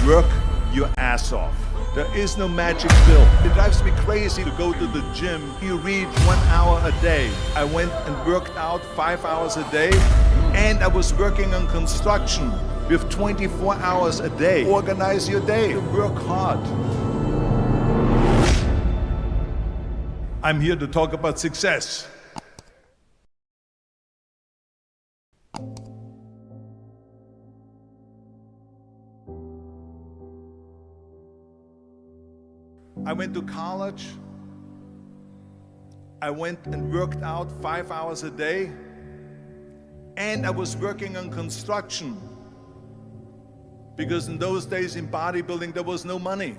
Work your ass off. There is no magic pill. It drives me crazy to go to the gym. You read 1 hour a day. I went and worked out 5 hours a day, and I was working on construction with 24 hours a day. Organize your day. Work hard. I'm here to talk about success. I went to college. I went and worked out 5 hours a day, and I was working on construction because in those days in bodybuilding there was no money.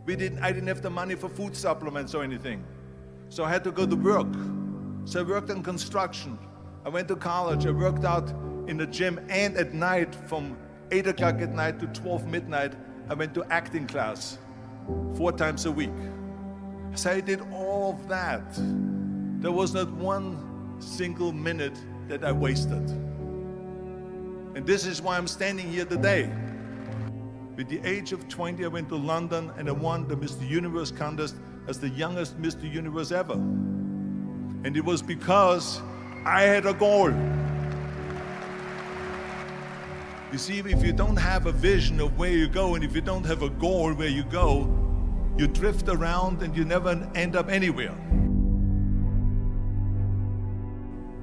I didn't have the money for food supplements or anything, so I had to go to work. So I worked on construction. I went to college. I worked out in the gym, and at night from 8 o'clock at night to 12 midnight I went to acting class 4 times a week. So I did all of that. There was not one single minute that I wasted. And this is why I'm standing here today. With the age of 20, I went to London and I won the Mr. Universe contest as the youngest Mr. Universe ever. And it was because I had a goal. You see, if you don't have a vision of where you go, and if you don't have a goal where you go, you drift around and you never end up anywhere.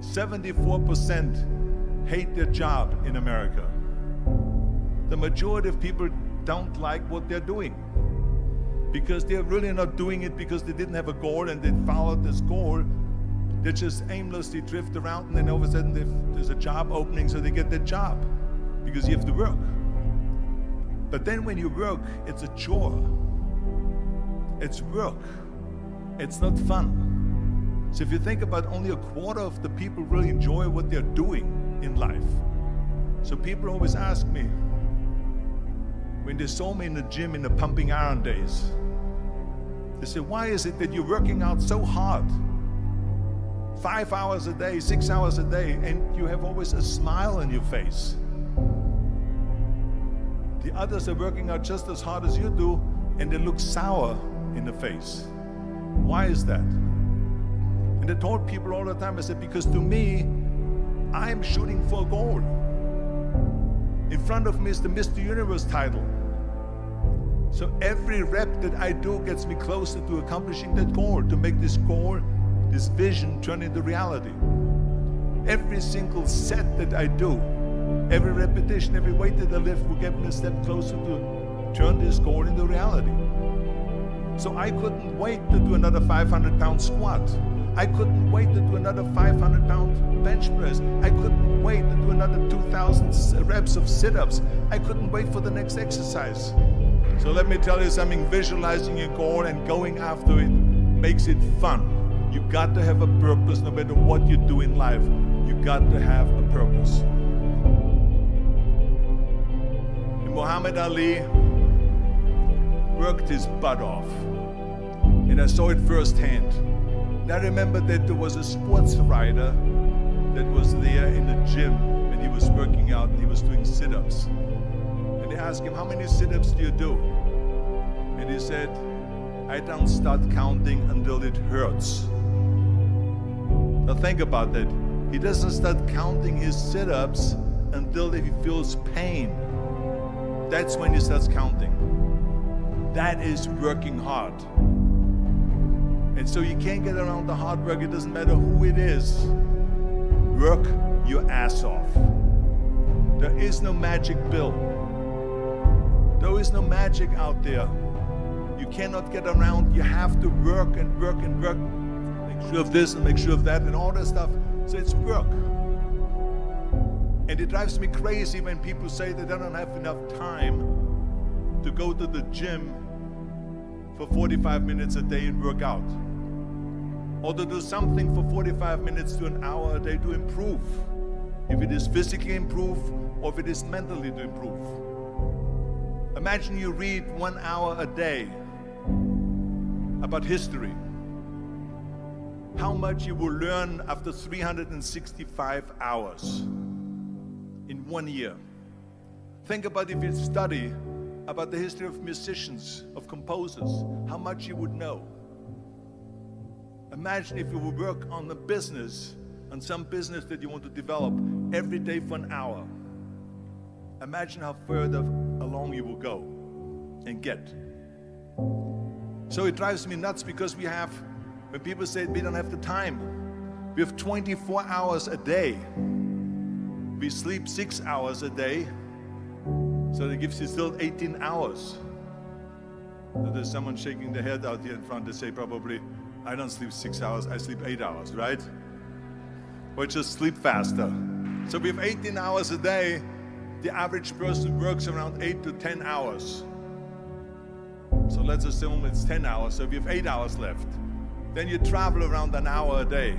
74% hate their job in America. The majority of people don't like what they're doing because they're really not doing it because they didn't have a goal and they followed this goal. They just aimlessly drift around, and then all of a sudden there's a job opening, so they get that job because you have to work. But then when you work, it's a chore. It's work. It's not fun. So if you think about, only a quarter of the people really enjoy what they're doing in life. So people always ask me, when they saw me in the gym in the pumping iron days, they say, why is it that you're working out so hard? 5 hours a day, 6 hours a day, and you have always a smile on your face. The others are working out just as hard as you do, and they look sour in the face. Why is that? And I told people all the time, I said, because to me, I'm shooting for a goal. In front of me is the Mr. Universe title. So every rep that I do gets me closer to accomplishing that goal, to make this goal, this vision, turn into reality. Every single set that I do, every repetition, every weight that I lift will get me a step closer to turn this goal into reality. So I couldn't wait to do another 500-pound squat. I couldn't wait to do another 500-pound bench press. I couldn't wait to do another 2,000 reps of sit-ups. I couldn't wait for the next exercise. So let me tell you something, visualizing your goal and going after it makes it fun. You got to have a purpose no matter what you do in life. You got to have a purpose. And Muhammad Ali worked his butt off, and I saw it firsthand. And I remember that there was a sports writer that was there in the gym when he was working out and he was doing sit-ups. And they asked him, how many sit-ups do you do? And he said, I don't start counting until it hurts. Now think about that. He doesn't start counting his sit-ups until he feels pain. That's when he starts counting. That is working hard. And so you can't get around the hard work. It doesn't matter who it is. Work your ass off. There is no magic pill. There is no magic out there. You cannot get around. You have to work and work and work. Make sure of this and make sure of that and all that stuff. So it's work. And it drives me crazy when people say that they don't have enough time to go to the gym for 45 minutes a day and work out. Or to do something for 45 minutes to an hour a day to improve. If it is physically improve or if it is mentally to improve. Imagine you read 1 hour a day about history. How much you will learn after 365 hours in 1 year. Think about if you study about the history of musicians, of composers, how much you would know. Imagine if you would work on a business, on some business that you want to develop every day for an hour. Imagine how further along you will go and get. So it drives me nuts because when people say we don't have the time, we have 24 hours a day. We sleep 6 hours a day, so that gives you still 18 hours. So there's someone shaking their head out here in front to say probably, I don't sleep 6 hours, I sleep 8 hours, right? Or just sleep faster. So we have 18 hours a day. The average person works around 8 to 10 hours. So let's assume it's 10 hours, so we have 8 hours left. Then you travel around an hour a day,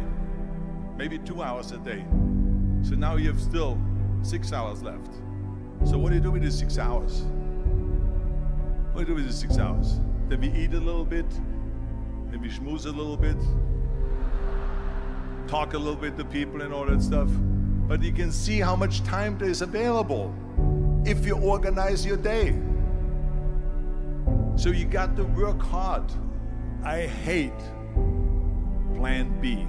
maybe 2 hours a day. So now you have still 6 hours left. So what do you do with these 6 hours? What do you do with these 6 hours? Then we eat a little bit, then we schmooze a little bit, talk a little bit to people and all that stuff. But you can see how much time there is available if you organize your day. So you got to work hard. I hate plan B.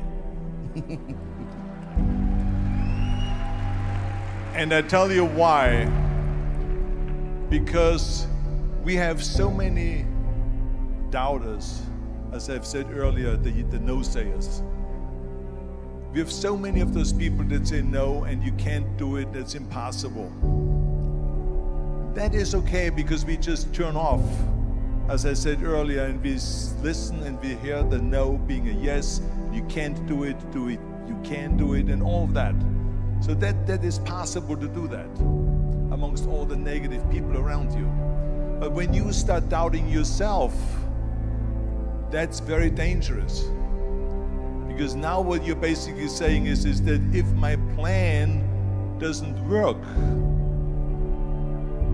And I tell you why. Because we have so many doubters, as I've said earlier, the no-sayers. We have so many of those people that say no and you can't do it, that's impossible. That is okay because we just turn off, as I said earlier, and we listen and we hear the no being a yes. You can't do it, you can do it, and all of that. So that is possible to do that amongst all the negative people around you. But when you start doubting yourself, that's very dangerous. Because now what you're basically saying is that if my plan doesn't work,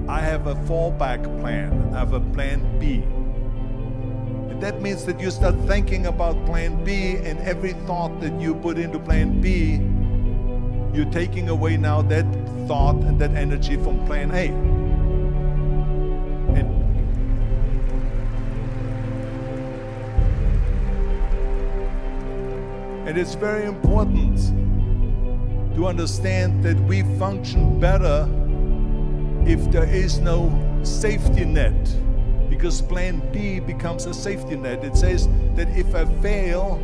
I have a fallback plan, I have a plan B. And that means that you start thinking about plan B, and every thought that you put into plan B, you're taking away now that thought and that energy from plan A. And it's very important to understand that we function better if there is no safety net, because plan B becomes a safety net. It says that if I fail,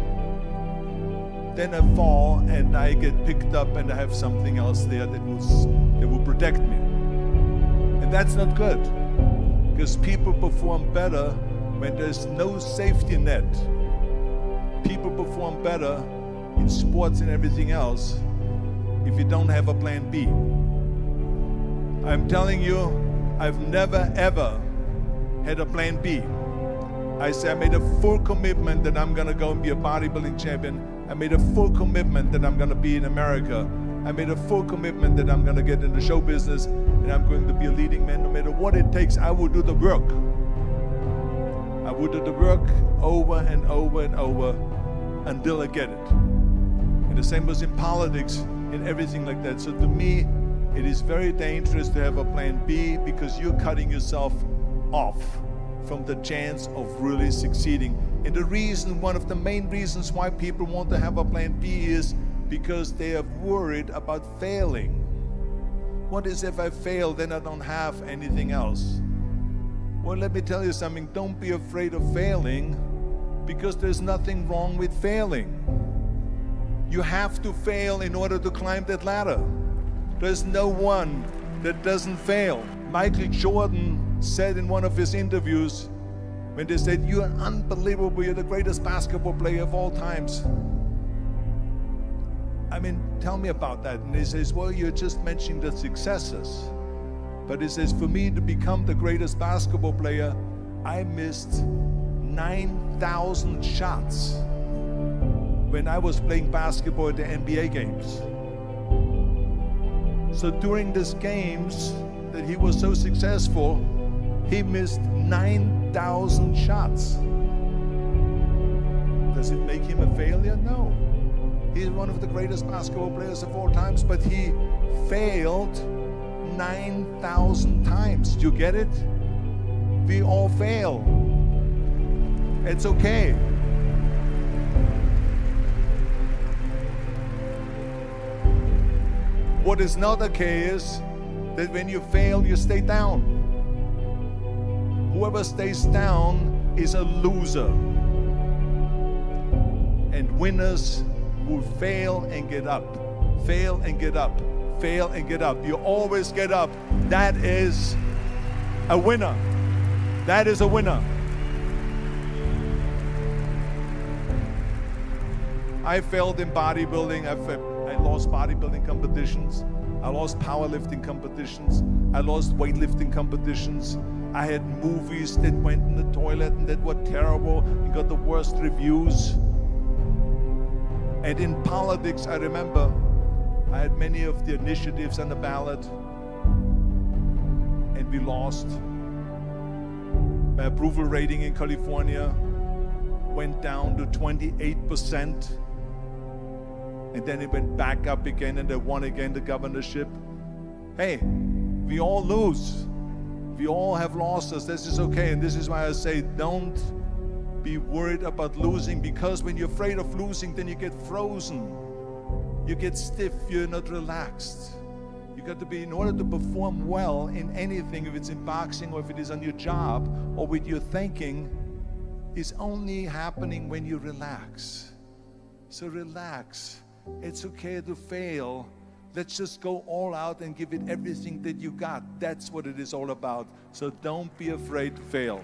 then I fall and I get picked up and I have something else there that will protect me. And that's not good, because people perform better when there's no safety net. People perform better in sports and everything else if you don't have a plan B. I'm telling you, I've never ever had a plan B. I made a full commitment that I'm gonna go and be a bodybuilding champion. I made a full commitment that I'm gonna be in America. I made a full commitment that I'm gonna get in the show business and I'm going to be a leading man. No matter what it takes, I will do the work. I will do the work over and over and over until I get it. And the same was in politics and everything like that. So to me, it is very dangerous to have a plan B, because you're cutting yourself off from the chance of really succeeding. And the reason, one of the main reasons why people want to have a plan B is because they are worried about failing. What is if I fail, then I don't have anything else? Well, let me tell you something. Don't be afraid of failing, because there's nothing wrong with failing. You have to fail in order to climb that ladder. There's no one that doesn't fail. Michael Jordan said in one of his interviews, when they said, "You're unbelievable, you're the greatest basketball player of all times." I mean, tell me about that. And he says, well, you're just mentioning the successes. But he says, for me to become the greatest basketball player, I missed 9,000 shots when I was playing basketball at the NBA games. So during these games that he was so successful, he missed 9,000 shots. Does it make him a failure? No. He's one of the greatest basketball players of all times, but he failed 9,000 times. Do you get it? We all fail. It's okay. What is not okay is that when you fail, you stay down. Whoever stays down is a loser. And winners will fail and get up, fail and get up, fail and get up. You always get up. That is a winner. That is a winner. I failed in bodybuilding. I lost bodybuilding competitions. I lost powerlifting competitions. I lost weightlifting competitions. I had movies that went in the toilet and that were terrible and got the worst reviews. And in politics, I remember I had many of the initiatives on the ballot, and we lost. My approval rating in California went down to 28%. And then it went back up again, and they won again the governorship. Hey, we all lose. We all have losses. This is okay. And this is why I say don't be worried about losing, because when you're afraid of losing, then you get frozen. You get stiff. You're not relaxed. You got to be, in order to perform well in anything, if it's in boxing or if it is on your job or with your thinking, is only happening when you relax. So relax. It's okay to fail. Let's just go all out and give it everything that you got. That's what it is all about. So don't be afraid to fail.